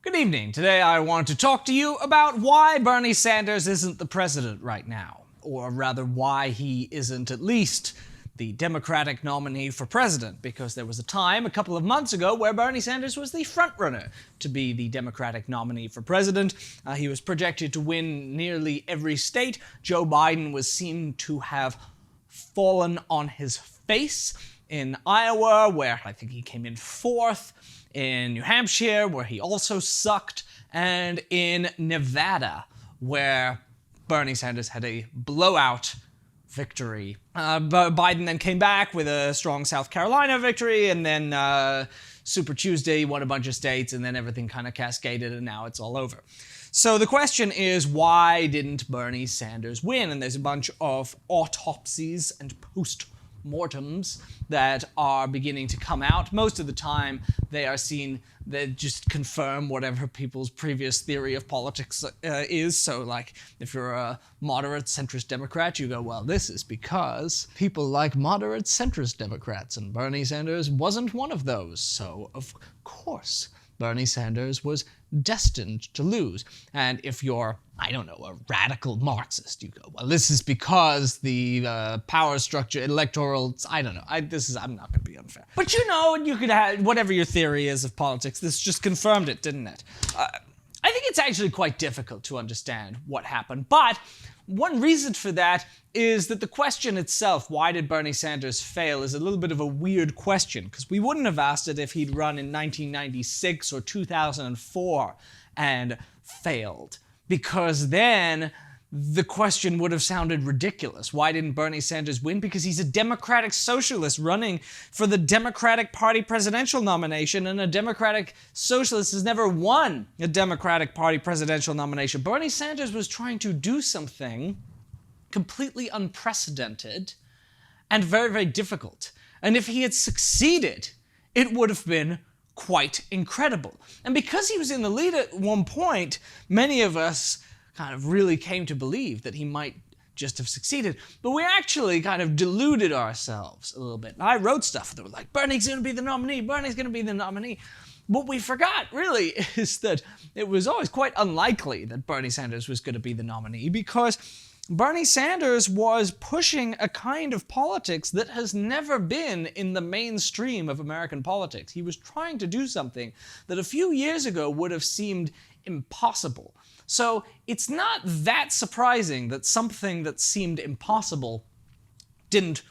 Good evening. Today I want to talk to you about why Bernie Sanders isn't the president right now. Or rather, why he isn't at least the Democratic nominee for president, because there was a time a couple of months ago where Bernie Sanders was the frontrunner to be the Democratic nominee for president. He was projected to win nearly every state. Joe Biden was seen to have fallen on his face in Iowa, where I think he came in fourth, in New Hampshire, where he also sucked, and in Nevada, where Bernie Sanders had a blowout victory. Biden then came back with a strong South Carolina victory, and then Super Tuesday he won a bunch of states, and then everything kind of cascaded, and now it's all over. So the question is, why didn't Bernie Sanders win? And there's a bunch of autopsies and post-mortems that are beginning to come out. Most of the time, they are seen that just confirm whatever people's previous theory of politics is. So, like, if you're a moderate centrist Democrat, you go, well, this is because people like moderate centrist Democrats, and Bernie Sanders wasn't one of those. So, of course, Bernie Sanders was destined to lose. And if you're, I don't know, a radical Marxist, you go, well, this is because the power structure, electoral, I don't know. I'm not going to be unfair. But you know, you could have, whatever your theory is of politics, this just confirmed it, didn't it? I think it's actually quite difficult to understand what happened, but one reason for that is that the question itself, why did Bernie Sanders fail, is a little bit of a weird question, because we wouldn't have asked it if he'd run in 1996 or 2004 and failed, because then the question would have sounded ridiculous. Why didn't Bernie Sanders win? Because he's a Democratic socialist running for the Democratic Party presidential nomination, and a Democratic socialist has never won a Democratic Party presidential nomination. Bernie Sanders was trying to do something completely unprecedented and very, very difficult. And if he had succeeded, it would have been quite incredible. And because he was in the lead at one point, many of us kind of really came to believe that he might just have succeeded. But we actually kind of deluded ourselves a little bit. And I wrote stuff that were like, Bernie's going to be the nominee, Bernie's going to be the nominee. What we forgot, really, is that it was always quite unlikely that Bernie Sanders was going to be the nominee, because Bernie Sanders was pushing a kind of politics that has never been in the mainstream of American politics. He was trying to do something that a few years ago would have seemed impossible. So it's not that surprising that something that seemed impossible didn't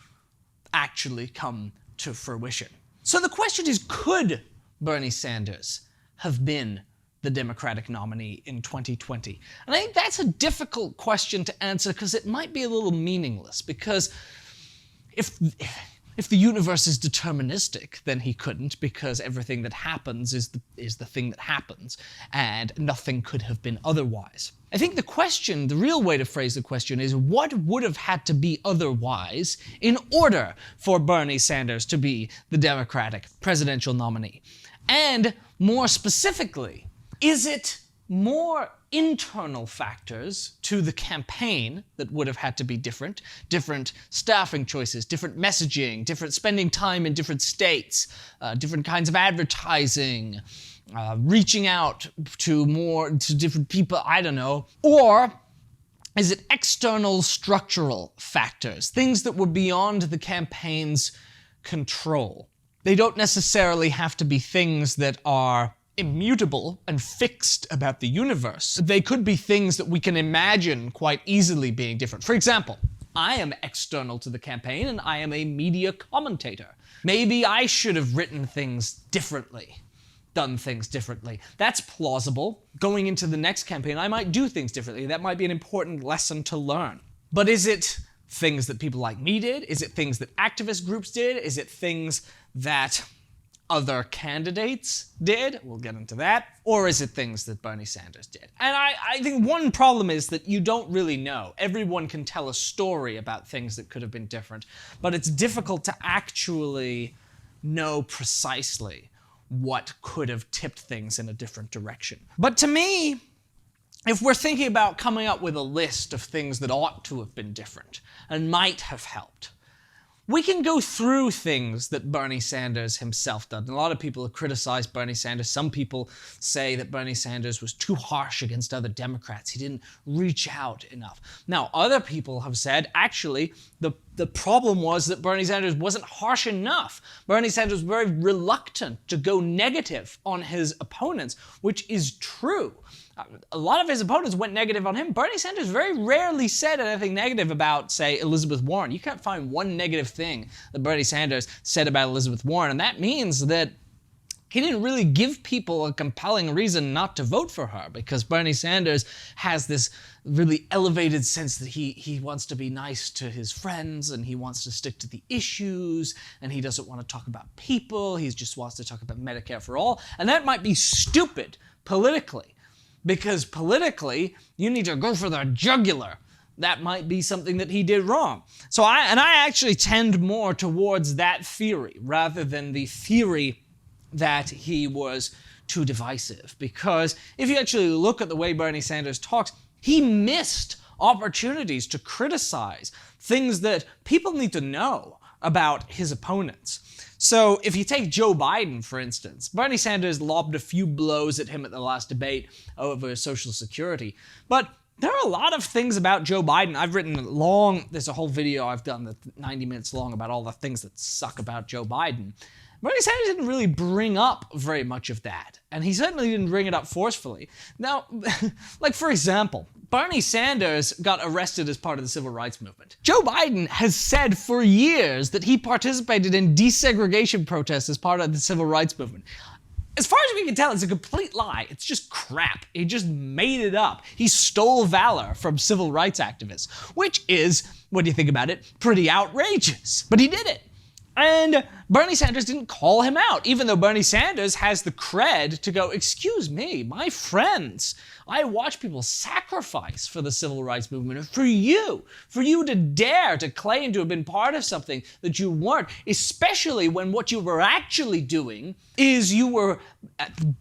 actually come to fruition. So the question is, could Bernie Sanders have been the Democratic nominee in 2020? And I think that's a difficult question to answer, because it might be a little meaningless, because if the universe is deterministic, then he couldn't, because everything that happens is the thing that happens, and nothing could have been otherwise. I think the real way to phrase the question is, what would have had to be otherwise in order for Bernie Sanders to be the Democratic presidential nominee? And more specifically, is it more internal factors to the campaign that would have had to be different staffing choices, different messaging, different spending time in different states, different kinds of advertising, reaching out to different people, I don't know? Or is it external structural factors, things that were beyond the campaign's control? They don't necessarily have to be things that are immutable and fixed about the universe. They could be things that we can imagine quite easily being different. For example, I am external to the campaign, and I am a media commentator. Maybe I should have written things differently, done things differently. That's plausible. Going into the next campaign, I might do things differently. That might be an important lesson to learn. But is it things that people like me did? Is it things that activist groups did? Is it things that other candidates did? We'll get into that. Or is it things that Bernie Sanders did? And I think one problem is that you don't really know. Everyone can tell a story about things that could have been different, but it's difficult to actually know precisely what could have tipped things in a different direction. But to me, if we're thinking about coming up with a list of things that ought to have been different and might have helped, We can go through things that Bernie Sanders himself did. And a lot of people have criticized Bernie Sanders. Some people say that Bernie Sanders was too harsh against other Democrats. He didn't reach out enough. Now, other people have said, actually, the problem was that Bernie Sanders wasn't harsh enough. Bernie Sanders was very reluctant to go negative on his opponents, which is true. A lot of his opponents went negative on him. Bernie Sanders very rarely said anything negative about, say, Elizabeth Warren. You can't find one negative thing that Bernie Sanders said about Elizabeth Warren, and that means that he didn't really give people a compelling reason not to vote for her, because Bernie Sanders has this really elevated sense that he wants to be nice to his friends, and he wants to stick to the issues, and he doesn't want to talk about people. He just wants to talk about Medicare for all, and that might be stupid politically. Because politically, you need to go for the jugular. That might be something that he did wrong. So I actually tend more towards that theory rather than the theory that he was too divisive. Because if you actually look at the way Bernie Sanders talks, he missed opportunities to criticize things that people need to know about his opponents. So if you take Joe Biden, for instance, Bernie Sanders lobbed a few blows at him at the last debate over Social Security. But there are a lot of things about Joe Biden. I've written there's a whole video I've done that's 90 minutes long about all the things that suck about Joe Biden. Bernie Sanders didn't really bring up very much of that. And he certainly didn't bring it up forcefully. Now, like for example, Bernie Sanders got arrested as part of the civil rights movement. Joe Biden has said for years that he participated in desegregation protests as part of the civil rights movement. As far as we can tell, it's a complete lie. It's just crap. He just made it up. He stole valor from civil rights activists, which is, when you think about it, pretty outrageous. But he did it. And Bernie Sanders didn't call him out, even though Bernie Sanders has the cred to go, excuse me, my friends, I watch people sacrifice for the civil rights movement, and for you to dare to claim to have been part of something that you weren't, especially when what you were actually doing is you were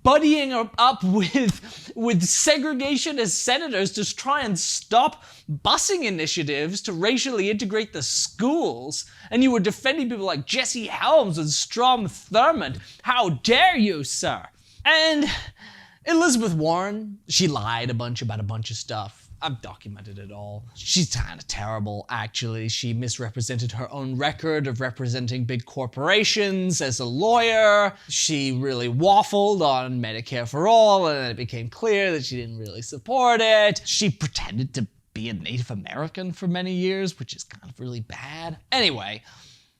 buddying up with segregationist senators to try and stop busing initiatives to racially integrate the schools, and you were defending people like Jesse Helms and Strom Thurmond. How dare you, sir? And Elizabeth Warren, she lied about a bunch of stuff. I've documented it all. She's kind of terrible, actually. She misrepresented her own record of representing big corporations as a lawyer. She really waffled on Medicare for all, and then it became clear that she didn't really support it. She pretended to be a Native American for many years, which is kind of really bad. Anyway,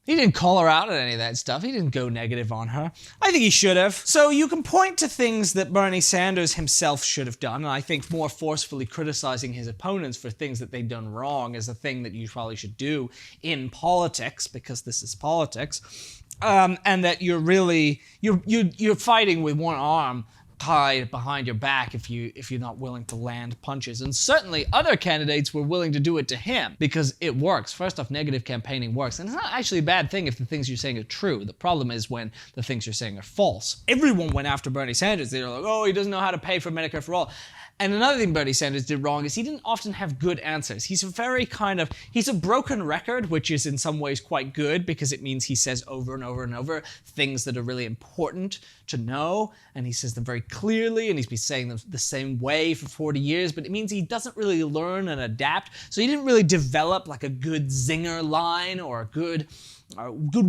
he didn't call her out on any of that stuff. He didn't go negative on her. I think he should have. So you can point to things that Bernie Sanders himself should have done, and I think more forcefully criticizing his opponents for things that they've done wrong is a thing that you probably should do in politics, because this is politics, and that you're fighting with one arm tied behind your back if you're not willing to land punches. And certainly other candidates were willing to do it to him because it works. First off, negative campaigning works. And it's not actually a bad thing if the things you're saying are true. The problem is when the things you're saying are false. Everyone went after Bernie Sanders. They were like, oh, he doesn't know how to pay for Medicare for all. And another thing Bernie Sanders did wrong is he didn't often have good answers. He's a broken record, which is in some ways quite good because it means he says over and over and over things that are really important to know, and he says them very clearly, and he's been saying them the same way for 40 years, but it means he doesn't really learn and adapt. So he didn't really develop like a good zinger line or good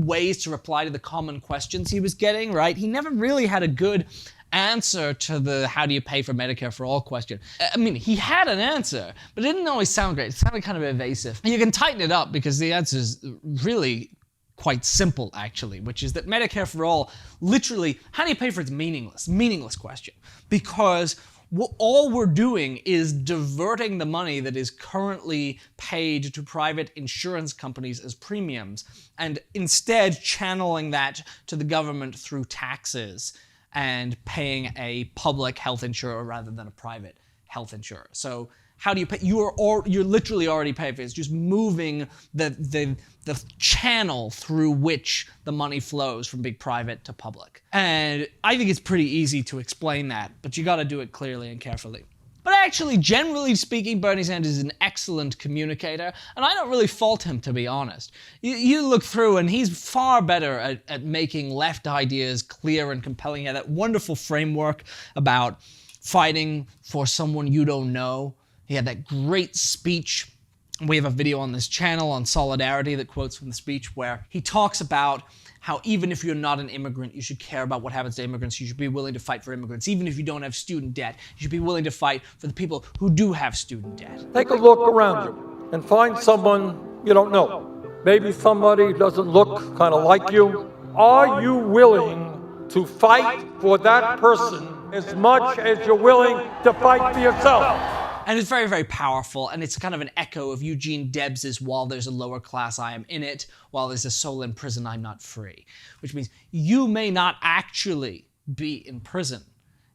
ways to reply to the common questions he was getting, right? He never really had a good answer to the how do you pay for Medicare for all question. I mean, he had an answer, but it didn't always sound great. It sounded kind of evasive. You can tighten it up because the answer is really quite simple, actually, which is that Medicare for all, literally, how do you pay for it's meaningless question. Because all we're doing is diverting the money that is currently paid to private insurance companies as premiums, and instead channeling that to the government through taxes and paying a public health insurer rather than a private health insurer. So how do you pay? You're literally already paying for it. It's just moving the channel through which the money flows from big private to public. And I think it's pretty easy to explain that, but you got to do it clearly and carefully. But actually, generally speaking, Bernie Sanders is an excellent communicator, and I don't really fault him, to be honest. You look through, and he's far better at making left ideas clear and compelling. He had that wonderful framework about fighting for someone you don't know. He had that great speech. We have a video on this channel on solidarity that quotes from the speech where he talks about how even if you're not an immigrant, you should care about what happens to immigrants. You should be willing to fight for immigrants. Even if you don't have student debt, you should be willing to fight for the people who do have student debt. Take a look around you and find someone you don't know. Maybe somebody who doesn't look kind of like you. Are you willing to fight for that person as much as you're willing to fight for yourself? And it's very, very powerful, and it's kind of an echo of Eugene Debs's "While there's a lower class, I am in it. While there's a soul in prison, I'm not free." Which means you may not actually be in prison.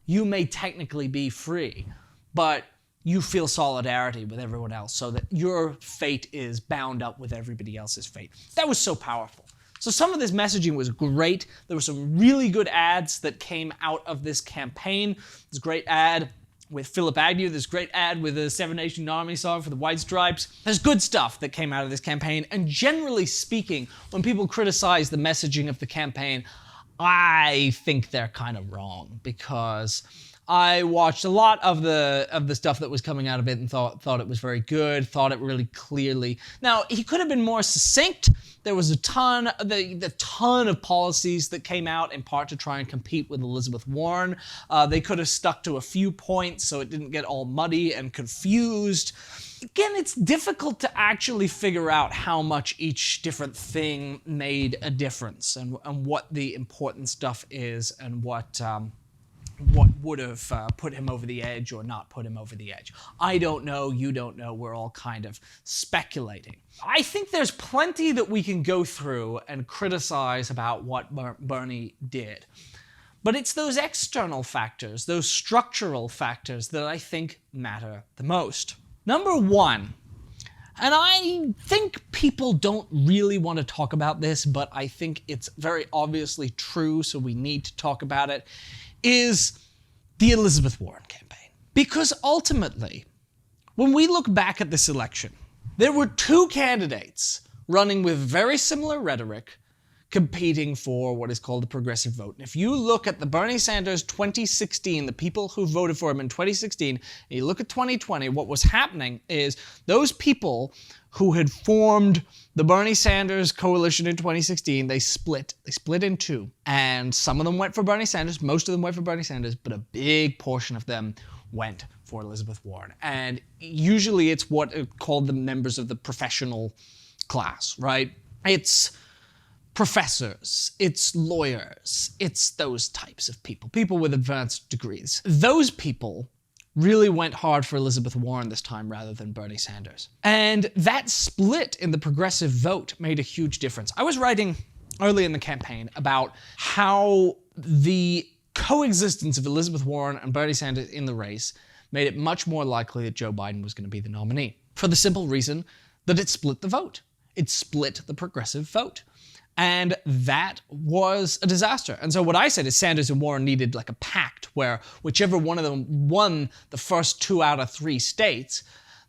You may technically be free, but you feel solidarity with everyone else so that your fate is bound up with everybody else's fate. That was so powerful. So some of this messaging was great. There were some really good ads that came out of this campaign. There's a great ad with Philip Agnew, this great ad with the Seven Nation Army song for the White Stripes. There's good stuff that came out of this campaign, and generally speaking, when people criticize the messaging of the campaign, I think they're kind of wrong, because I watched a lot of the stuff that was coming out of it and thought it was very good, thought it really clearly. Now, he could have been more succinct. There was a ton of policies that came out in part to try and compete with Elizabeth Warren. They could have stuck to a few points so it didn't get all muddy and confused. Again, it's difficult to actually figure out how much each different thing made a difference and what the important stuff is and what would have put him over the edge or not put him over the edge. I don't know, you don't know, we're all kind of speculating. I think there's plenty that we can go through and criticize about what Bernie did. But it's those external factors, those structural factors that I think matter the most. Number one, and I think people don't really want to talk about this, but I think it's very obviously true, so we need to talk about it, is the Elizabeth Warren campaign. Because ultimately, when we look back at this election, there were two candidates running with very similar rhetoric competing for what is called the progressive vote. And if you look at the Bernie Sanders 2016, the people who voted for him in 2016, and you look at 2020, what was happening is those people who had formed the Bernie Sanders coalition in 2016, they split in two. And some of them went for Bernie Sanders, most of them went for Bernie Sanders, but a big portion of them went for Elizabeth Warren. And usually it's what are called the members of the professional class, right? It's professors, it's lawyers, it's those types of people, people with advanced degrees. Those people really went hard for Elizabeth Warren this time rather than Bernie Sanders. And that split in the progressive vote made a huge difference. I was writing early in the campaign about how the coexistence of Elizabeth Warren and Bernie Sanders in the race made it much more likely that Joe Biden was going to be the nominee, for the simple reason that it split the vote. It split the progressive vote. And that was a disaster. And so what I said is Sanders and Warren needed like a pact where whichever one of them won the first 2 out of 3 states,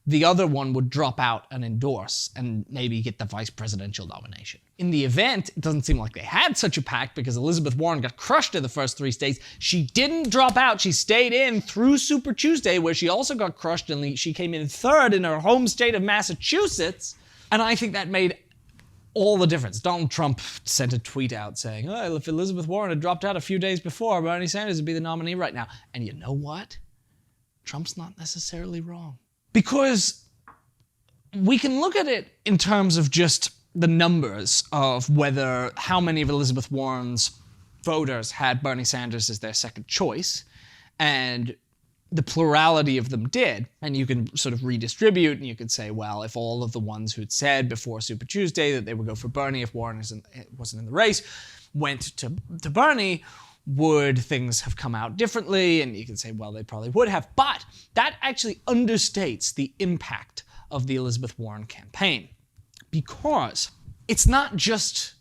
the other one would drop out and endorse and maybe get the vice presidential nomination. In the event, it doesn't seem like they had such a pact because Elizabeth Warren got crushed in the first 3 states. She didn't drop out. She stayed in through Super Tuesday, where she also got crushed and she came in 3rd in her home state of Massachusetts. And I think that made all the difference. Donald Trump sent a tweet out saying, oh, if Elizabeth Warren had dropped out a few days before, Bernie Sanders would be the nominee right now. And you know what? Trump's not necessarily wrong. Because we can look at it in terms of just the numbers of how many of Elizabeth Warren's voters had Bernie Sanders as their second choice, and the plurality of them did, and you can sort of redistribute, and you could say, well, if all of the ones who'd said before Super Tuesday that they would go for Bernie if Warren wasn't in the race went to Bernie, would things have come out differently? And you can say, well, they probably would have, but that actually understates the impact of the Elizabeth Warren campaign, because it's not just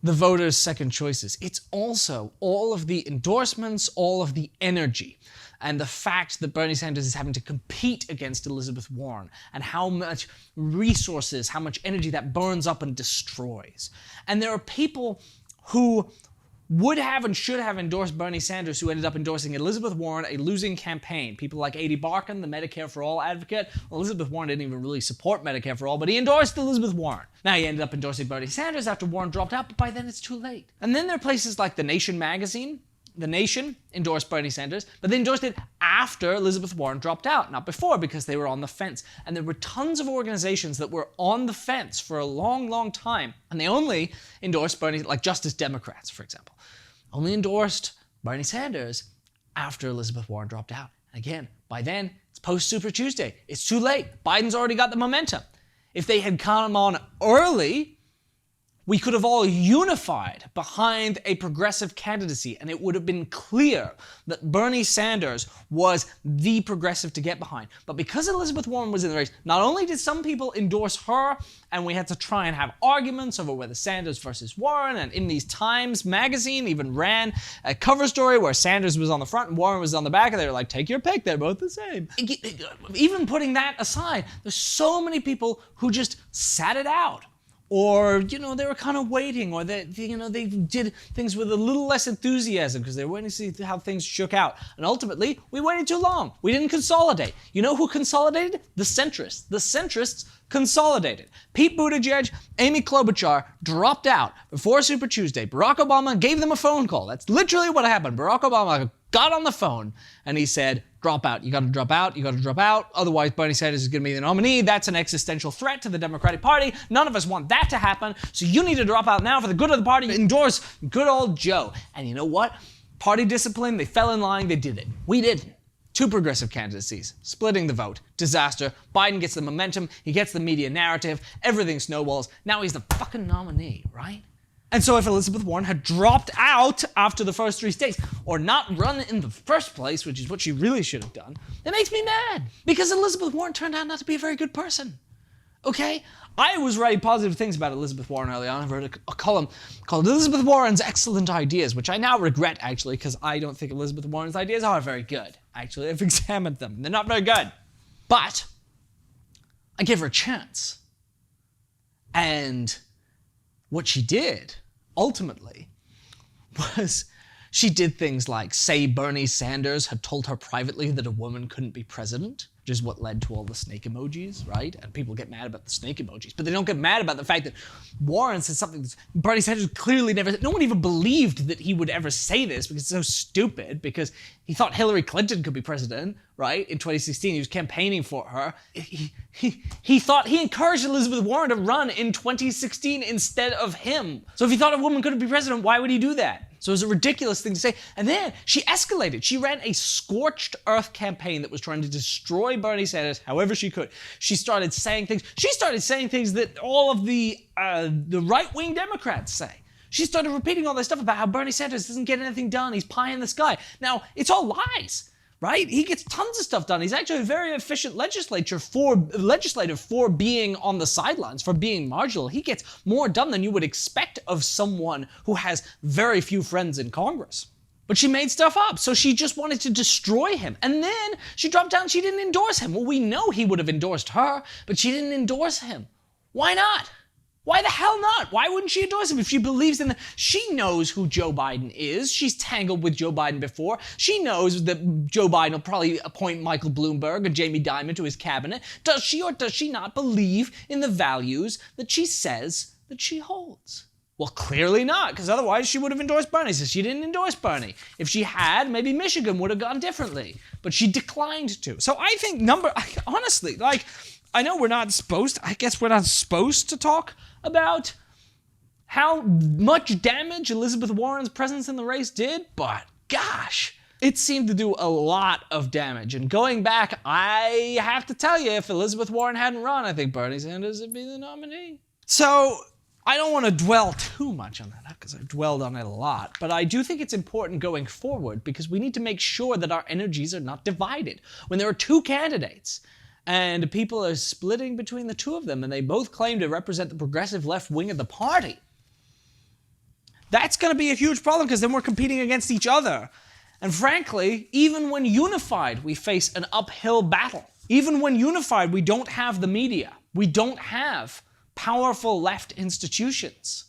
the voters' second choices. It's also all of the endorsements, all of the energy, and the fact that Bernie Sanders is having to compete against Elizabeth Warren, and how much resources, how much energy that burns up and destroys. And there are people who would have and should have endorsed Bernie Sanders who ended up endorsing Elizabeth Warren, a losing campaign. People like Adi Barkan, the Medicare for All advocate. Well, Elizabeth Warren didn't even really support Medicare for All, but he endorsed Elizabeth Warren. Now he ended up endorsing Bernie Sanders after Warren dropped out, but by then it's too late. And then there are places like The Nation magazine. The Nation endorsed Bernie Sanders, but they endorsed it after Elizabeth Warren dropped out, not before, because they were on the fence. And there were tons of organizations that were on the fence for a long, long time, and they only endorsed Bernie, like Justice Democrats, for example, only endorsed Bernie Sanders after Elizabeth Warren dropped out. And again, by then, it's post-Super Tuesday. It's too late. Biden's already got the momentum. If they had come on early, we could have all unified behind a progressive candidacy, and it would have been clear that Bernie Sanders was the progressive to get behind. But because Elizabeth Warren was in the race, not only did some people endorse her, and we had to try and have arguments over whether Sanders versus Warren, and in these Times magazine even ran a cover story where Sanders was on the front and Warren was on the back, and they were like, take your pick, they're both the same. Even putting that aside, there's so many people who just sat it out. Or, they were kind of waiting, or they did things with a little less enthusiasm because they were waiting to see how things shook out. And ultimately, we waited too long. We didn't consolidate. You know who consolidated? The centrists. The centrists consolidated. Pete Buttigieg, Amy Klobuchar dropped out before Super Tuesday. Barack Obama gave them a phone call. That's literally what happened. Barack Obama got on the phone and he said, drop out. You got to drop out. You got to drop out. Otherwise, Bernie Sanders is going to be the nominee. That's an existential threat to the Democratic Party. None of us want that to happen. So you need to drop out now for the good of the party. Endorse good old Joe. And you know what? Party discipline, they fell in line. They did it. We didn't. Two progressive candidacies, splitting the vote. Disaster. Biden gets the momentum. He gets the media narrative. Everything snowballs. Now he's the fucking nominee, right? And so if Elizabeth Warren had dropped out after the first 3 states, or not run in the first place, which is what she really should have done, it makes me mad. Because Elizabeth Warren turned out not to be a very good person. Okay? I was writing positive things about Elizabeth Warren early on. I wrote a column called Elizabeth Warren's Excellent Ideas, which I now regret, actually, because I don't think Elizabeth Warren's ideas are very good. Actually, I've examined them. They're not very good. But I gave her a chance. And what she did, ultimately, was she did things like say Bernie Sanders had told her privately that a woman couldn't be president, which is what led to all the snake emojis, right? And people get mad about the snake emojis, but they don't get mad about the fact that Warren said something that Bernie Sanders clearly never said. No one even believed that he would ever say this because it's so stupid, because he thought Hillary Clinton could be president, right? In 2016, he was campaigning for her. He thought, he encouraged Elizabeth Warren to run in 2016 instead of him. So if he thought a woman couldn't be president, why would he do that? So it was a ridiculous thing to say. And then she escalated. She ran a scorched earth campaign that was trying to destroy Bernie Sanders however she could. She started saying things. She started saying things that all of the right-wing Democrats say. She started repeating all this stuff about how Bernie Sanders doesn't get anything done. He's pie in the sky. Now, it's all lies, right? He gets tons of stuff done. He's actually a very efficient legislator for being on the sidelines, for being marginal. He gets more done than you would expect of someone who has very few friends in Congress. But she made stuff up, so she just wanted to destroy him. And then she dropped down, she didn't endorse him. Well, we know he would have endorsed her, but she didn't endorse him. Why not? Why the hell not? Why wouldn't she endorse him if she believes in the... She knows who Joe Biden is. She's tangled with Joe Biden before. She knows that Joe Biden will probably appoint Michael Bloomberg or Jamie Dimon to his cabinet. Does she or does she not believe in the values that she says that she holds? Well, clearly not, because otherwise she would have endorsed Bernie. So she didn't endorse Bernie. If she had, maybe Michigan would have gone differently. But she declined to. So I think honestly, I know we're not supposed to talk about how much damage Elizabeth Warren's presence in the race did, but gosh, it seemed to do a lot of damage. And going back, I have to tell you, if Elizabeth Warren hadn't run, I think Bernie Sanders would be the nominee. So I don't want to dwell too much on that, because I've dwelled on it a lot, but I do think it's important going forward, because we need to make sure that our energies are not divided. When there are two candidates, and people are splitting between the two of them, and they both claim to represent the progressive left wing of the party, That's going to be a huge problem because then we're competing against each other. And frankly, even when unified, we face an uphill battle. Even when unified, we don't have the media. We don't have powerful left institutions,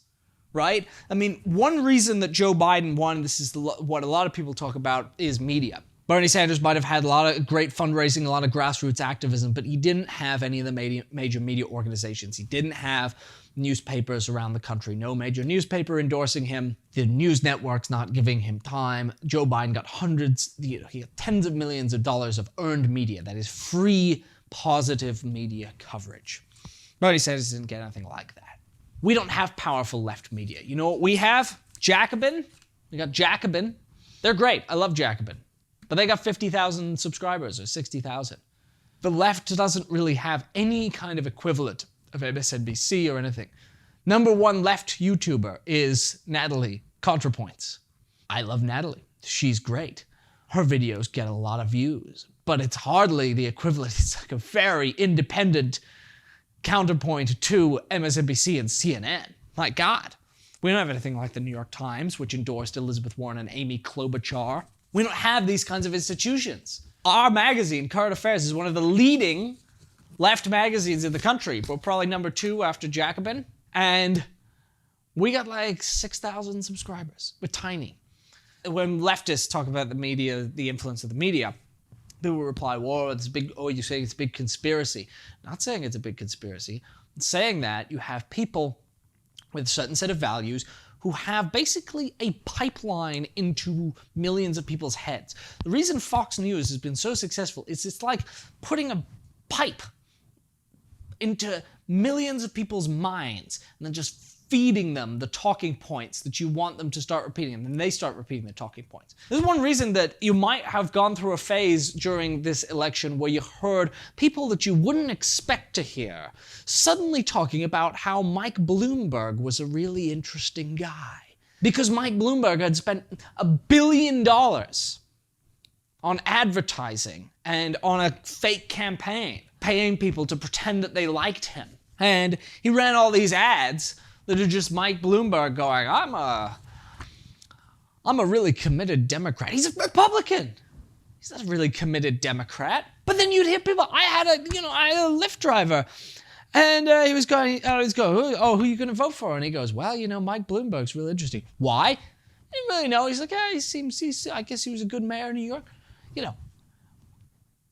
right? I mean, one reason that Joe Biden won, this is what a lot of people talk about, is media. Bernie Sanders might have had a lot of great fundraising, a lot of grassroots activism, but he didn't have any of the major media organizations. He didn't have newspapers around the country. No major newspaper endorsing him. The news networks not giving him time. Joe Biden got he got tens of millions of dollars of earned media. That is free, positive media coverage. Bernie Sanders didn't get anything like that. We don't have powerful left media. You know what we have? Jacobin. We got Jacobin. They're great. I love Jacobin. But they got 50,000 subscribers or 60,000. The left doesn't really have any kind of equivalent of MSNBC or anything. Number one left YouTuber is Natalie ContraPoints. I love Natalie. She's great. Her videos get a lot of views, but it's hardly the equivalent. It's like a very independent counterpoint to MSNBC and CNN. My God. We don't have anything like the New York Times, which endorsed Elizabeth Warren and Amy Klobuchar. We don't have these kinds of institutions. Our magazine, Current Affairs, is one of the leading left magazines in the country. We're probably number 2 after Jacobin. And we got like 6,000 subscribers. We're tiny. When leftists talk about the media, the influence of the media, people will reply, "Whoa, it's big. Oh, you're saying it's a big conspiracy." I'm not saying it's a big conspiracy. I'm saying that you have people with a certain set of values who have basically a pipeline into millions of people's heads. The reason Fox News has been so successful is it's like putting a pipe into millions of people's minds and then just feeding them the talking points that you want them to start repeating, and then they start repeating the talking points. This is one reason that you might have gone through a phase during this election where you heard people that you wouldn't expect to hear suddenly talking about how Mike Bloomberg was a really interesting guy. Because Mike Bloomberg had spent $1 billion on advertising and on a fake campaign, paying people to pretend that they liked him. And he ran all these ads that are just Mike Bloomberg going, I'm a really committed Democrat. He's a Republican. He's not a really committed Democrat. But then you'd hear people, I had a Lyft driver, and he was going, oh, who are you going to vote for? And he goes, well, Mike Bloomberg's really interesting. Why? I didn't really know. He's like, I guess he was a good mayor in New York.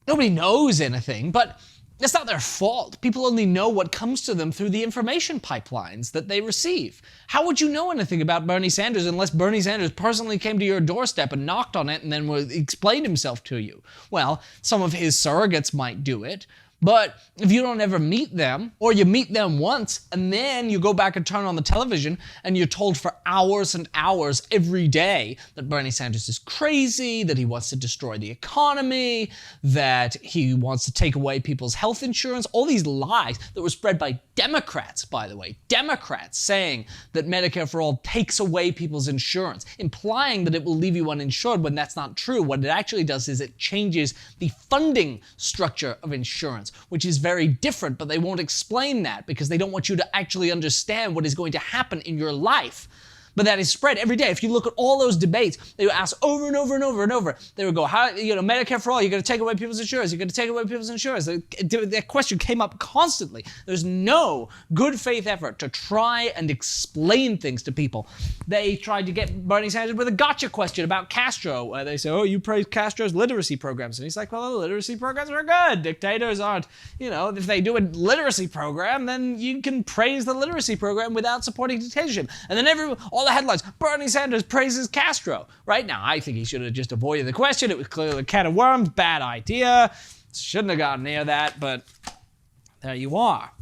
Nobody knows anything, but it's not their fault. People only know what comes to them through the information pipelines that they receive. How would you know anything about Bernie Sanders unless Bernie Sanders personally came to your doorstep and knocked on it and then explained himself to you? Well, some of his surrogates might do it, but if you don't ever meet them, or you meet them once, and then you go back and turn on the television, and you're told for hours and hours every day that Bernie Sanders is crazy, that he wants to destroy the economy, that he wants to take away people's health insurance, all these lies that were spread by Democrats, by the way. Democrats saying that Medicare for All takes away people's insurance, implying that it will leave you uninsured when that's not true. What it actually does is it changes the funding structure of insurance, which is very different, but they won't explain that because they don't want you to actually understand what is going to happen in your life. But that is spread every day. If you look at all those debates, they would ask over and over and over and over. They would go, Medicare for all, you're going to take away people's insurance. You're going to take away people's insurance. That question came up constantly. There's no good faith effort to try and explain things to people. They tried to get Bernie Sanders with a gotcha question about Castro, where they say, oh, you praise Castro's literacy programs. And he's like, well, the literacy programs are good. Dictators aren't, if they do a literacy program, then you can praise the literacy program without supporting dictatorship. And then all the headlines, Bernie Sanders praises Castro. Right now, I think he should have just avoided the question. It was clearly a can of worms, bad idea. Shouldn't have gotten near that, but there you are.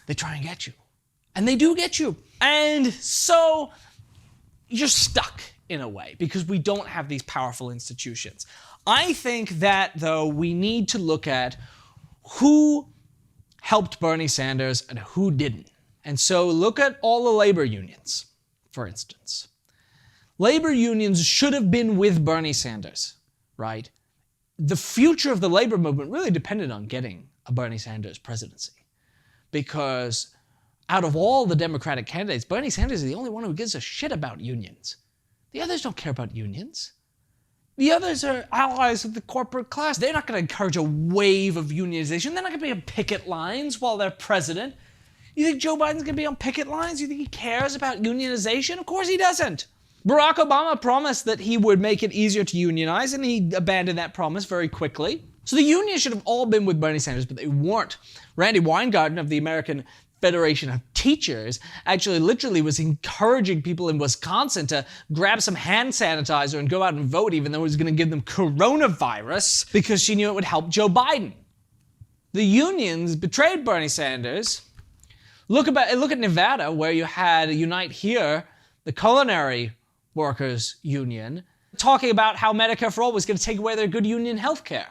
They try and get you. And they do get you. And so you're stuck in a way because we don't have these powerful institutions. I think that, though, we need to look at who helped Bernie Sanders and who didn't. And so look at all the labor unions. For instance, labor unions should have been with Bernie Sanders, right? The future of the labor movement really depended on getting a Bernie Sanders presidency because out of all the Democratic candidates, Bernie Sanders is the only one who gives a shit about unions. The others don't care about unions. The others are allies of the corporate class. They're not going to encourage a wave of unionization. They're not going to be on picket lines while they're president. You think Joe Biden's going to be on picket lines? You think he cares about unionization? Of course he doesn't. Barack Obama promised that he would make it easier to unionize, and he abandoned that promise very quickly. So the unions should have all been with Bernie Sanders, but they weren't. Randy Weingarten of the American Federation of Teachers actually literally was encouraging people in Wisconsin to grab some hand sanitizer and go out and vote, even though it was going to give them coronavirus, because she knew it would help Joe Biden. The unions betrayed Bernie Sanders. Look at Nevada, where you had Unite Here, the culinary workers union, talking about how Medicare for All was going to take away their good union health care.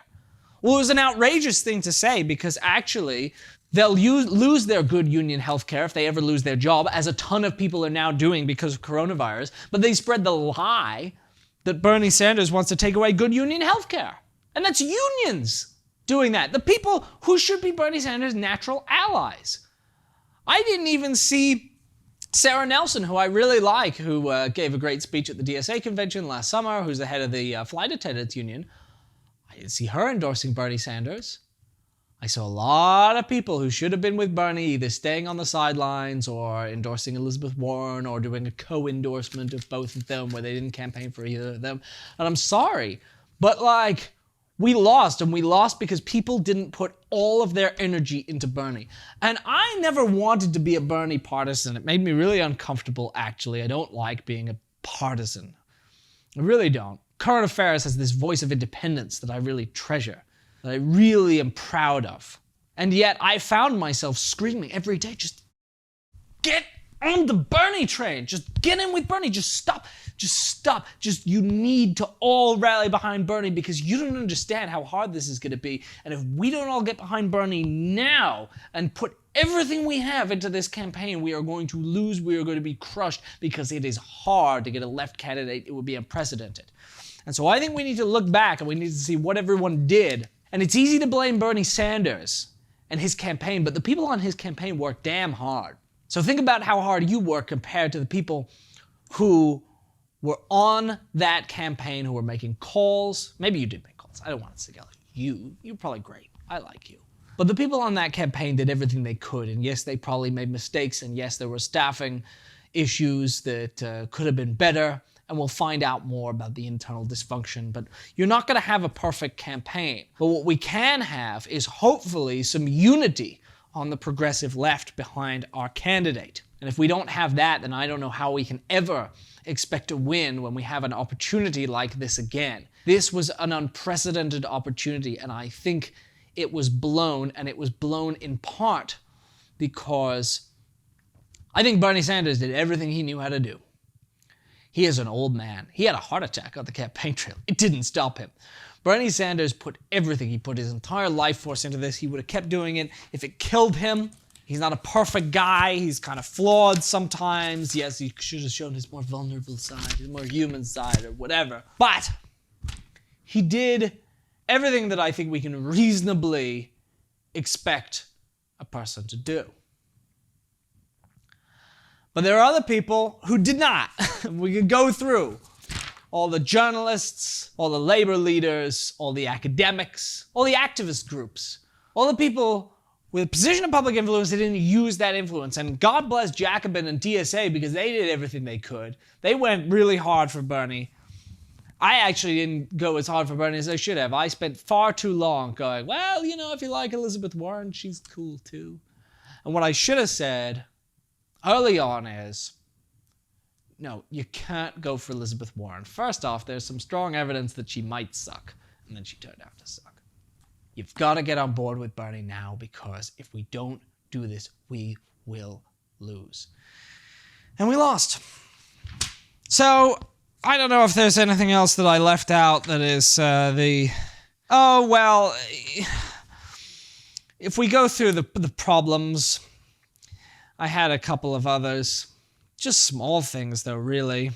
Well, it was an outrageous thing to say, because actually they'll lose their good union health care if they ever lose their job, as a ton of people are now doing because of coronavirus. But they spread the lie that Bernie Sanders wants to take away good union health care. And that's unions doing that. The people who should be Bernie Sanders' natural allies. I didn't even see Sarah Nelson, who I really like, who gave a great speech at the DSA convention last summer, who's the head of the flight attendants union. I didn't see her endorsing Bernie Sanders. I saw a lot of people who should have been with Bernie either staying on the sidelines or endorsing Elizabeth Warren or doing a co-endorsement of both of them where they didn't campaign for either of them. And I'm sorry, but we lost, and we lost because people didn't put all of their energy into Bernie. And I never wanted to be a Bernie partisan. It made me really uncomfortable, actually. I don't like being a partisan. I really don't. Current Affairs has this voice of independence that I really treasure, that I really am proud of. And yet I found myself screaming every day, just get on the Bernie train. Just get in with Bernie. Just stop. You need to all rally behind Bernie, because you don't understand how hard this is going to be. And if we don't all get behind Bernie now and put everything we have into this campaign, we are going to lose. We are going to be crushed, because it is hard to get a left candidate. It would be unprecedented. And so I think we need to look back and we need to see what everyone did. And it's easy to blame Bernie Sanders and his campaign, but the people on his campaign worked damn hard. So think about how hard you work compared to the people who were on that campaign, who were making calls. Maybe you did make calls. I don't want to say you're probably great. I like you. But the people on that campaign did everything they could. And yes, they probably made mistakes. And yes, there were staffing issues that could have been better. And we'll find out more about the internal dysfunction. But you're not going to have a perfect campaign. But what we can have is hopefully some unity on the progressive left behind our candidate. And if we don't have that, then I don't know how we can ever expect to win when we have an opportunity like this again. This was an unprecedented opportunity, and I think it was blown, and it was blown in part because I think Bernie Sanders did everything he knew how to do. He is an old man. He had a heart attack on the campaign trail. It didn't stop him. Bernie Sanders put everything. He put his entire life force into this. He would have kept doing it if it killed him. He's not a perfect guy. He's kind of flawed sometimes. Yes, he should have shown his more vulnerable side, his more human side, or whatever. But he did everything that I think we can reasonably expect a person to do. But there are other people who did not. We could go through all the journalists, all the labor leaders, all the academics, all the activist groups, all the people with a position of public influence that didn't use that influence. And God bless Jacobin and DSA, because they did everything they could. They went really hard for Bernie. I actually didn't go as hard for Bernie as I should have. I spent far too long going, well, if you like Elizabeth Warren, she's cool too. And what I should have said early on is, no, you can't go for Elizabeth Warren. First off, there's some strong evidence that she might suck, and then she turned out to suck. You've got to get on board with Bernie now, because if we don't do this, we will lose. And we lost. So, I don't know if there's anything else that I left out that is if we go through the problems, I had a couple of others. Just small things, though, really.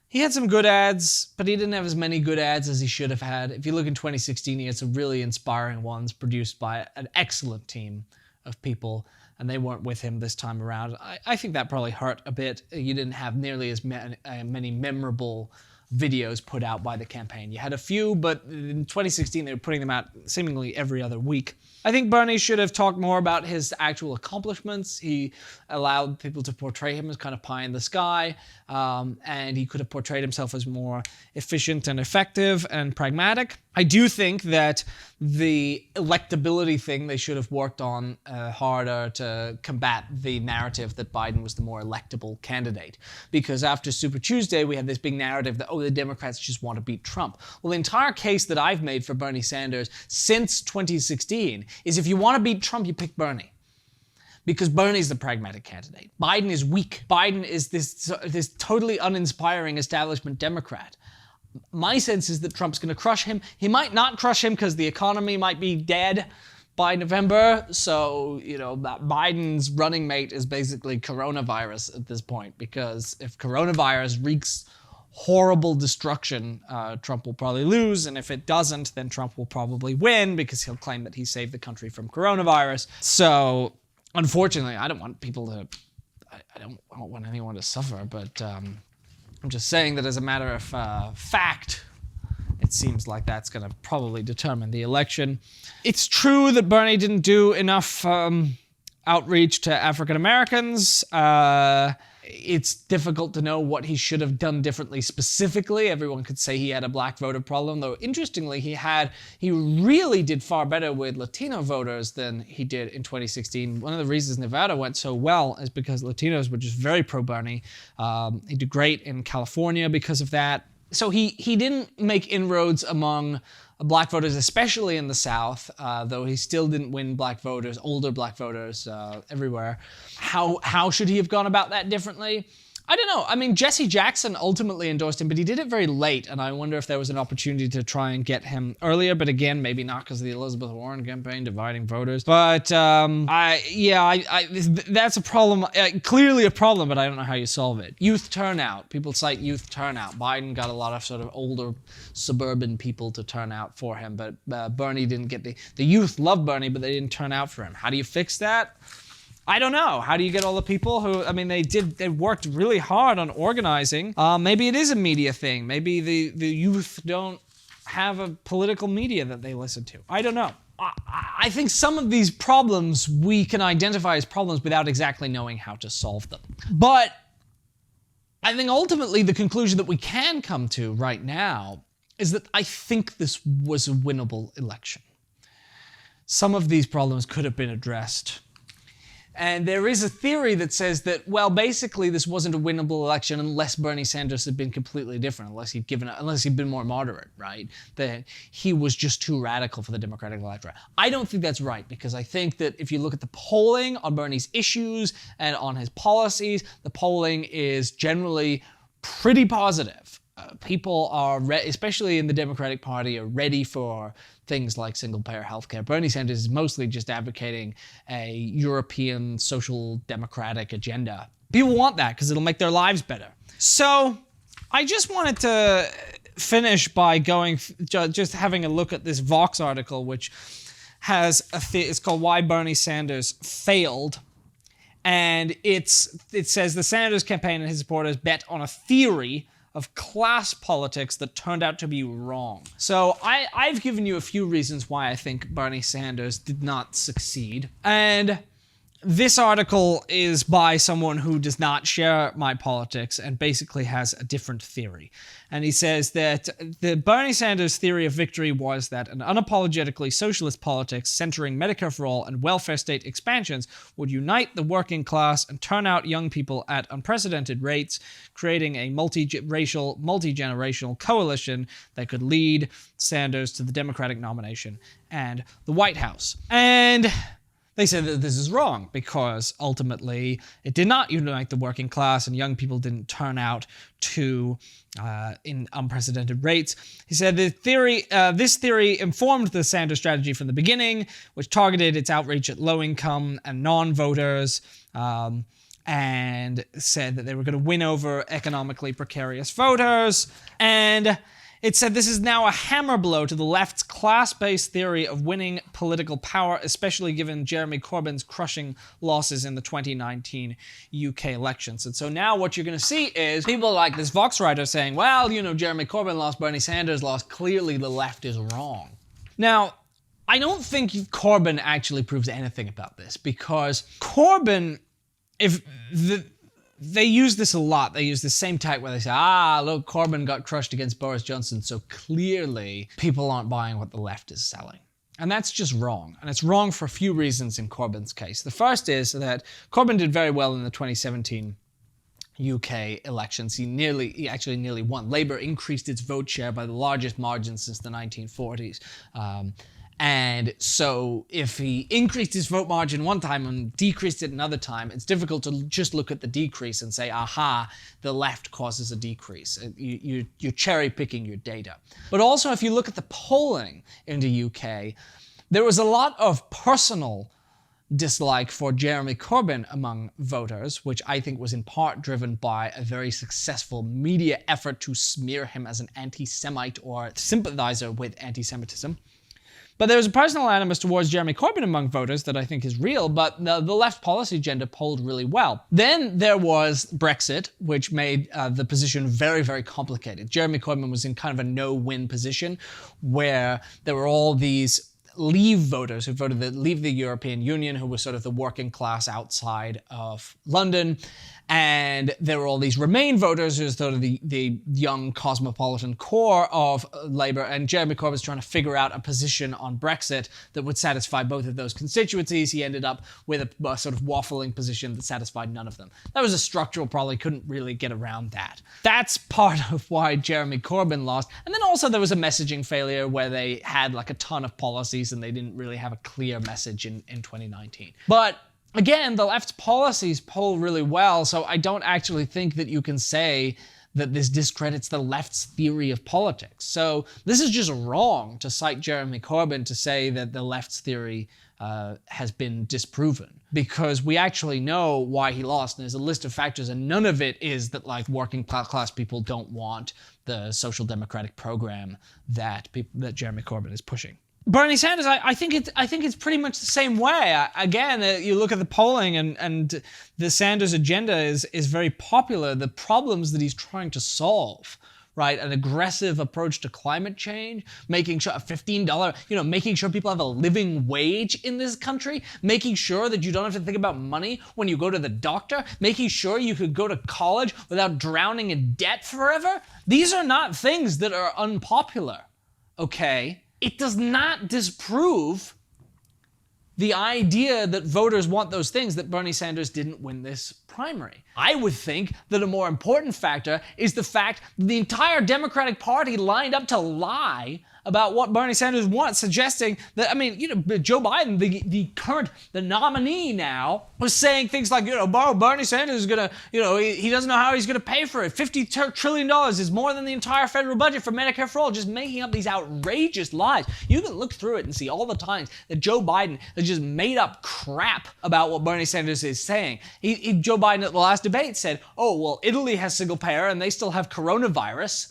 He had some good ads, but he didn't have as many good ads as he should have had. If you look in 2016, he had some really inspiring ones produced by an excellent team of people. and they weren't with him this time around. I think that probably hurt a bit. You didn't have nearly as many memorable videos put out by the campaign. You had a few, but in 2016 they were putting them out seemingly every other week. I think Bernie should have talked more about his actual accomplishments. He allowed people to portray him as kind of pie in the sky, and he could have portrayed himself as more efficient and effective and pragmatic. I do think that the electability thing they should have worked on harder to combat the narrative that Biden was the more electable candidate. Because after Super Tuesday, we had this big narrative that, oh, the Democrats just want to beat Trump. Well, the entire case that I've made for Bernie Sanders since 2016 is if you want to beat Trump, you pick Bernie. Because Bernie's the pragmatic candidate. Biden is weak. Biden is this totally uninspiring establishment Democrat. My sense is that Trump's going to crush him. He might not crush him because the economy might be dead by November. So, Biden's running mate is basically coronavirus at this point. Because if coronavirus wreaks horrible destruction, Trump will probably lose. And if it doesn't, then Trump will probably win because he'll claim that he saved the country from coronavirus. So, unfortunately, I don't want people to... I don't want anyone to suffer, but... I'm just saying that as a matter of fact, it seems like that's going to probably determine the election. It's true that Bernie didn't do enough outreach to African Americans. It's difficult to know what he should have done differently specifically. Everyone could say he had a black voter problem, though interestingly, he really did far better with Latino voters than he did in 2016. One of the reasons Nevada went so well is because Latinos were just very pro-Bernie. He did great in California because of that. So he didn't make inroads among black voters, especially in the South, though he still didn't win black voters, older black voters everywhere. How should he have gone about that differently? I don't know. I mean, Jesse Jackson ultimately endorsed him, but he did it very late, and I wonder if there was an opportunity to try and get him earlier, but again, maybe not because of the Elizabeth Warren campaign dividing voters. But that's a problem, clearly a problem, but I don't know how you solve it. Youth turnout. People cite youth turnout. Biden got a lot of sort of older suburban people to turn out for him, but Bernie didn't get the youth loved Bernie, but they didn't turn out for him. How do you fix that? I don't know. How do you get all the people who, they worked really hard on organizing. Maybe it is a media thing. Maybe the youth don't have a political media that they listen to. I don't know. I think some of these problems we can identify as problems without exactly knowing how to solve them. But I think ultimately the conclusion that we can come to right now is that I think this was a winnable election. Some of these problems could have been addressed. And there is a theory that says that, well, basically this wasn't a winnable election unless Bernie Sanders had been completely different, unless he'd been more moderate, right? That he was just too radical for the Democratic electorate. I don't think that's right, because I think that if you look at the polling on Bernie's issues and on his policies, the polling is generally pretty positive. People are, especially in the Democratic Party, are ready for things like single-payer healthcare. Bernie Sanders is mostly just advocating a European social democratic agenda. People want that because it'll make their lives better. So I just wanted to finish by just having a look at this Vox article, which has it's called "Why Bernie Sanders Failed." And it says the Sanders campaign and his supporters bet on a theory of class politics that turned out to be wrong. So I've given you a few reasons why I think Bernie Sanders did not succeed. And this article is by someone who does not share my politics and basically has a different theory. And he says that the Bernie Sanders theory of victory was that an unapologetically socialist politics centering Medicare for all and welfare state expansions would unite the working class and turn out young people at unprecedented rates, creating a multi-racial, multi-generational coalition that could lead Sanders to the Democratic nomination and the White House. And they said that this is wrong because ultimately it did not unite the working class and young people didn't turn out in unprecedented rates. He said this theory informed the Sanders strategy from the beginning, which targeted its outreach at low-income and non-voters, and said that they were going to win over economically precarious voters. And It said this is now a hammer blow to the left's class-based theory of winning political power, especially given Jeremy Corbyn's crushing losses in the 2019 UK elections. And so now what you're going to see is people like this Vox writer saying, well, you know, Jeremy Corbyn lost, Bernie Sanders lost, clearly the left is wrong. Now, I don't think Corbyn actually proves anything about this, because Corbyn, they use this a lot. They use the same tack where they say, look, Corbyn got crushed against Boris Johnson, so clearly people aren't buying what the left is selling. And that's just wrong. And it's wrong for a few reasons in Corbyn's case. The first is that Corbyn did very well in the 2017 UK elections. He actually nearly won. Labour increased its vote share by the largest margin since the 1940s. And so if he increased his vote margin one time and decreased it another time, it's difficult to just look at the decrease and say, aha, the left causes a decrease. You're cherry picking your data. But also, if you look at the polling in the UK, there was a lot of personal dislike for Jeremy Corbyn among voters, which I think was in part driven by a very successful media effort to smear him as an anti-Semite or sympathizer with anti-Semitism. But there's a personal animus towards Jeremy Corbyn among voters that I think is real, but the left policy agenda polled really well. Then there was Brexit, which made the position very, very complicated. Jeremy Corbyn was in kind of a no-win position where there were all these Leave voters who voted to leave the European Union, who were sort of the working class outside of London. And there were all these Remain voters who were sort of the young cosmopolitan core of Labour. And Jeremy Corbyn was trying to figure out a position on Brexit that would satisfy both of those constituencies. He ended up with a sort of waffling position that satisfied none of them. That was a structural problem. He couldn't really get around that. That's part of why Jeremy Corbyn lost. And then also there was a messaging failure where they had like a ton of policies and they didn't really have a clear message in 2019. But again, the left's policies poll really well, so I don't actually think that you can say that this discredits the left's theory of politics. So this is just wrong to cite Jeremy Corbyn to say that the left's theory has been disproven, because we actually know why he lost, and there's a list of factors, and none of it is that like working class people don't want the social democratic program that Jeremy Corbyn is pushing. Bernie Sanders, I think it's pretty much the same way. Again, you look at the polling and the Sanders agenda is very popular. The problems that he's trying to solve, right? An aggressive approach to climate change, making sure a $15, making sure people have a living wage in this country, making sure that you don't have to think about money when you go to the doctor, making sure you could go to college without drowning in debt forever. These are not things that are unpopular, okay? It does not disprove the idea that voters want those things, that Bernie Sanders didn't win this primary. I would think that a more important factor is the fact that the entire Democratic Party lined up to lie about what Bernie Sanders wants, suggesting that, Joe Biden, the nominee now, was saying things like, Bernie Sanders is gonna, he doesn't know how he's gonna pay for it. $50 trillion is more than the entire federal budget for Medicare for all, just making up these outrageous lies. You can look through it and see all the times that Joe Biden has just made up crap about what Bernie Sanders is saying. Joe Biden at the last debate said, Italy has single payer and they still have coronavirus.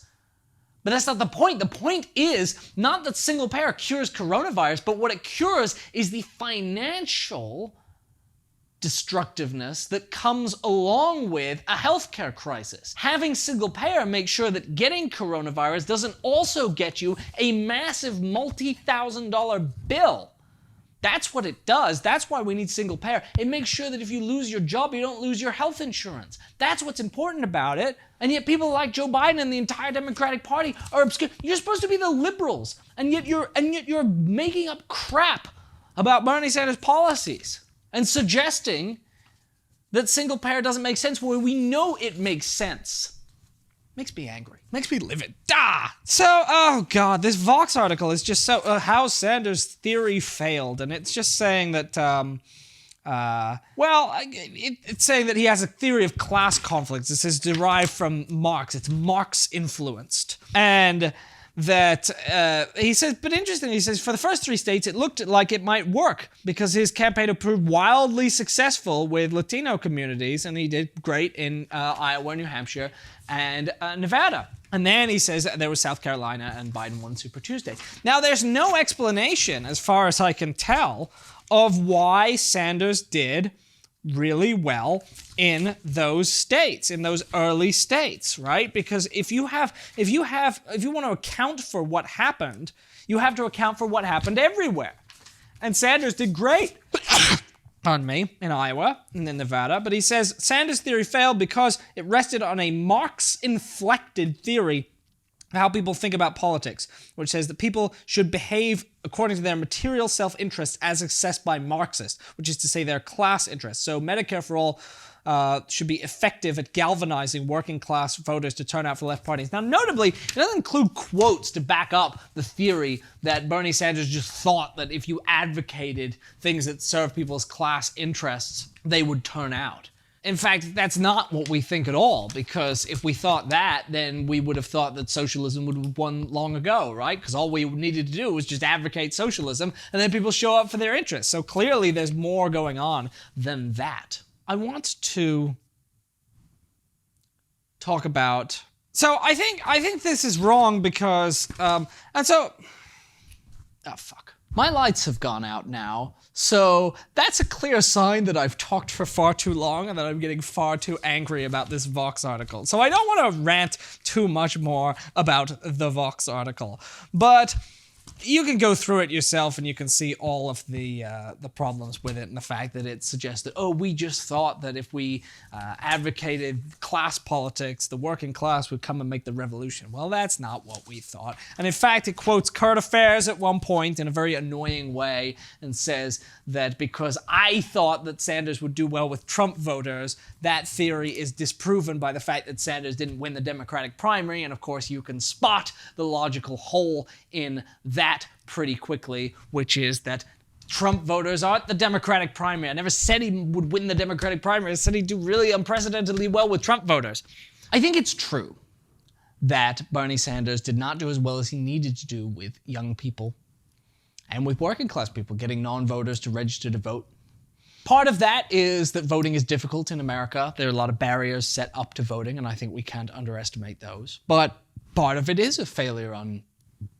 But that's not the point. The point is not that single payer cures coronavirus, but what it cures is the financial destructiveness that comes along with a healthcare crisis. Having single payer makes sure that getting coronavirus doesn't also get you a massive multi-$1,000 bill. That's what it does. That's why we need single payer. It makes sure that if you lose your job, you don't lose your health insurance. That's what's important about it. And yet people like Joe Biden and the entire Democratic Party are obscure. You're supposed to be the liberals, and yet you're making up crap about Bernie Sanders' policies and suggesting that single payer doesn't make sense where we know it makes sense. Makes me angry. Makes me livid. So, oh God, this Vox article is just so, how Sanders' theory failed. And it's just saying that, it's saying that he has a theory of class conflicts. It says derived from Marx. It's Marx influenced. And that he says, but interestingly, he says, for the first 3 states, it looked like it might work because his campaign had proved wildly successful with Latino communities, and he did great in Iowa, New Hampshire, and Nevada. And then he says there was South Carolina, and Biden won Super Tuesday. Now, there's no explanation, as far as I can tell, of why Sanders did really well in those states, in those early states, right? Because if you want to account for what happened, you have to account for what happened everywhere. And Sanders did great, pardon me, in Iowa and in Nevada, but he says Sanders' theory failed because it rested on a Marx-inflected theory of how people think about politics, which says that people should behave according to their material self-interest as assessed by Marxists, which is to say their class interests. So Medicare for All should be effective at galvanizing working class voters to turn out for left parties. Now, notably, it doesn't include quotes to back up the theory that Bernie Sanders just thought that if you advocated things that serve people's class interests, they would turn out. In fact, that's not what we think at all, because if we thought that, then we would have thought that socialism would have won long ago, right? Because all we needed to do was just advocate socialism, and then people show up for their interests. So clearly there's more going on than that. I want to talk about... So I think this is wrong because... My lights have gone out now, so that's a clear sign that I've talked for far too long and that I'm getting far too angry about this Vox article. So I don't want to rant too much more about the Vox article, but you can go through it yourself and you can see all of the problems with it and the fact that it suggests that, oh, we just thought that if we advocated class politics, the working class would come and make the revolution. Well, that's not what we thought. And in fact, it quotes current affairs at one point in a very annoying way and says that because I thought that Sanders would do well with Trump voters, that theory is disproven by the fact that Sanders didn't win the Democratic primary. And of course, you can spot the logical hole in that pretty quickly, which is that Trump voters aren't the Democratic primary. I never said he would win the Democratic primary. I said he'd do really unprecedentedly well with Trump voters. I think it's true that Bernie Sanders did not do as well as he needed to do with young people and with working class people, getting non-voters to register to vote. Part of that is that voting is difficult in America. There are a lot of barriers set up to voting, and I think we can't underestimate those. But part of it is a failure on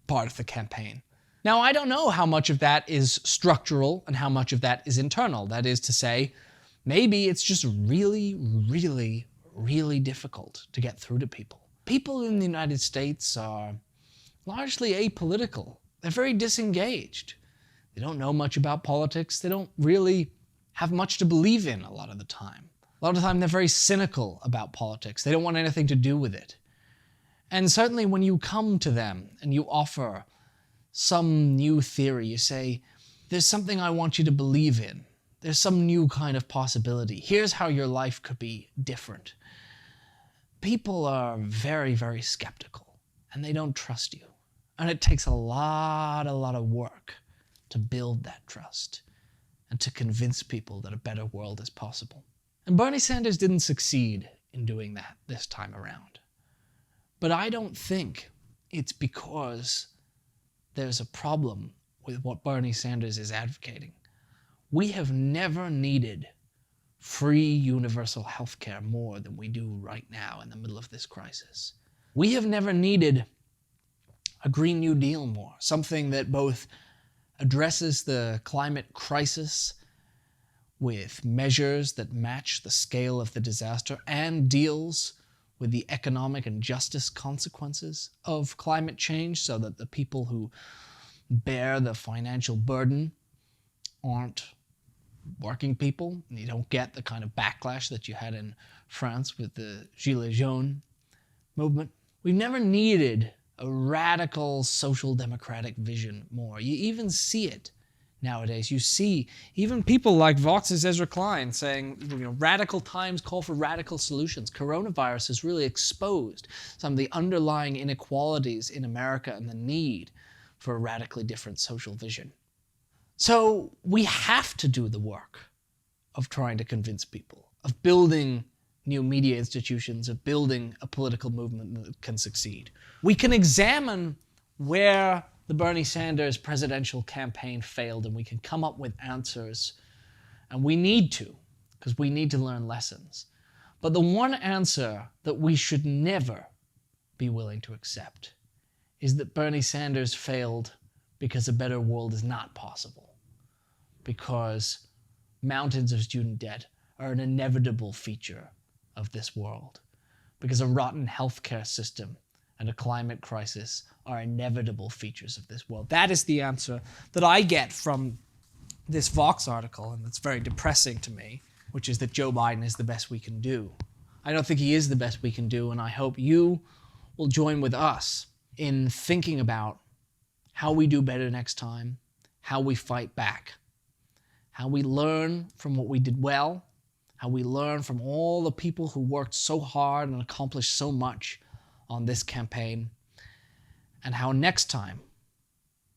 part of the campaign. Now, I don't know how much of that is structural and how much of that is internal. That is to say, maybe it's just really, really, really difficult to get through to people. People in the United States are largely apolitical. They're very disengaged. They don't know much about politics. They don't really have much to believe in a lot of the time. A lot of the time, they're very cynical about politics. They don't want anything to do with it. And certainly when you come to them and you offer some new theory, you say, there's something I want you to believe in. There's some new kind of possibility. Here's how your life could be different. People are very, very skeptical, and they don't trust you. And it takes a lot of work to build that trust and to convince people that a better world is possible. And Bernie Sanders didn't succeed in doing that this time around. But I don't think it's because there's a problem with what Bernie Sanders is advocating. We have never needed free universal health care more than we do right now in the middle of this crisis. We have never needed a Green New Deal more, something that both addresses the climate crisis with measures that match the scale of the disaster and deals with the economic and justice consequences of climate change so that the people who bear the financial burden aren't working people, and you don't get the kind of backlash that you had in France with the Gilets jaunes movement. We've never needed a radical social democratic vision more. You even see it nowadays. You see even people like Vox's Ezra Klein saying, radical times call for radical solutions. Coronavirus has really exposed some of the underlying inequalities in America and the need for a radically different social vision. So we have to do the work of trying to convince people, of building new media institutions, of building a political movement that can succeed. We can examine where the Bernie Sanders presidential campaign failed, and we can come up with answers. And we need to, because we need to learn lessons. But the one answer that we should never be willing to accept is that Bernie Sanders failed because a better world is not possible. Because mountains of student debt are an inevitable feature of this world. Because a rotten healthcare system and a climate crisis are inevitable features of this world. That is the answer that I get from this Vox article, and it's very depressing to me, which is that Joe Biden is the best we can do. I don't think he is the best we can do, and I hope you will join with us in thinking about how we do better next time, how we fight back, how we learn from what we did well, how we learn from all the people who worked so hard and accomplished so much on this campaign, and how next time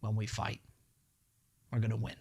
when we fight, we're going to win.